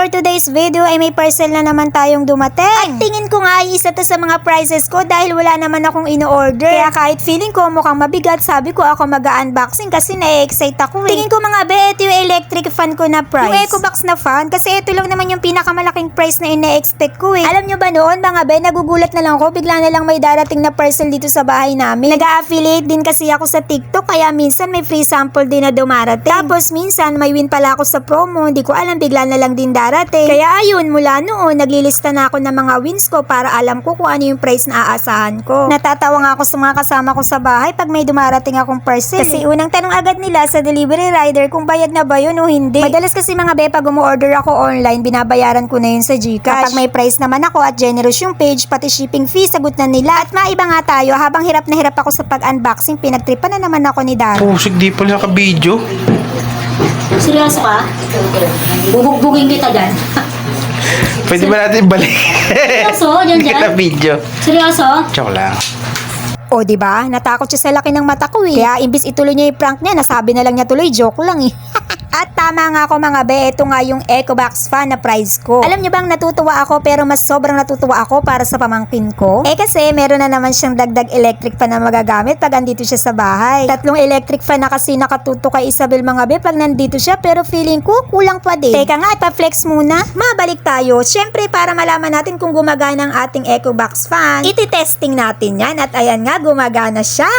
for today's video ay may parcel na naman tayong dumating. At tingin ko nga ay isa to sa mga prices ko dahil wala naman akong ino-order. Kaya kahit feeling ko mukhang mabigat, sabi ko ako mag-unboxing kasi na-excite ako eh. Tingin ko mga be, ito yung electric fan ko na price. Yung Ecobox na fan kasi ito lang naman yung pinakamalaking price na ina-expect ko eh. Alam nyo ba noon mga be, nagugulat na lang ako, bigla na lang may darating na parcel dito sa bahay namin. Nag-a-affiliate din kasi ako sa TikTok kaya minsan may free sample din na dumarating. Tapos minsan may win pala ako sa promo, hindi ko alam, bigla na lang din darating. Kaya ayun, mula noon naglilista na ako ng mga wins ko para alam ko kung ano yung price na aasahan ko. Natatawa nga ako sa mga kasama ko sa bahay pag may dumarating akong parcel. Kasi unang tanong agad nila sa delivery rider kung bayad na ba yun o hindi. Madalas kasi mga be, pag umu-order ako online, binabayaran ko na yun sa GCash. Kapag may price naman ako at generous yung page, pati shipping fee, sagot na nila. At maiba nga tayo, habang hirap na hirap ako sa pag-unboxing, pinagtripan na naman ako ni Dara. Pusik, di pala ka-video. Seryoso ka? Bubugbugin kita dyan. Pwede ba natin balik? Seryoso? Dyan Hindi dyan? kita video. Seryoso? Joke lang. O diba? Natakot siya sa laki ng mata ko eh. Kaya imbis ituloy niya yung prank niya, nasabi na lang niya tuloy, joke lang eh. At tama nga ako mga be, ito nga yung Ecobox fan na price ko. Alam niyo bang natutuwa ako pero mas sobrang natutuwa ako para sa pamangkin ko? Kasi meron na naman siyang dagdag electric fan na magagamit pag andito siya sa bahay. 3 electric fan na kasi nakatuto kay Isabel mga be pag nandito siya pero feeling ko kulang pa din. Teka nga, ipa-flex muna. Mabalik tayo. Syempre para malaman natin kung gumagana ang ating Ecobox fan, iti-testing natin yan at ayan nga, gumagana siya.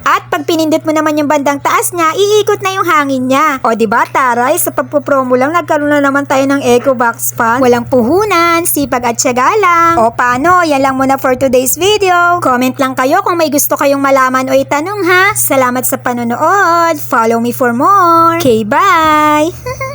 At pag pinindot mo naman yung bandang taas niya, iikot na yung hangin niya. O diba taray, sa pagpupromo lang nagkaroon na naman tayo ng Ecobox fan. Walang puhunan, sipag at syaga lang. O paano, yan lang muna for today's video. Comment lang kayo kung may gusto kayong malaman o itanong ha. Salamat sa panonood. Follow me for more. Okay, bye!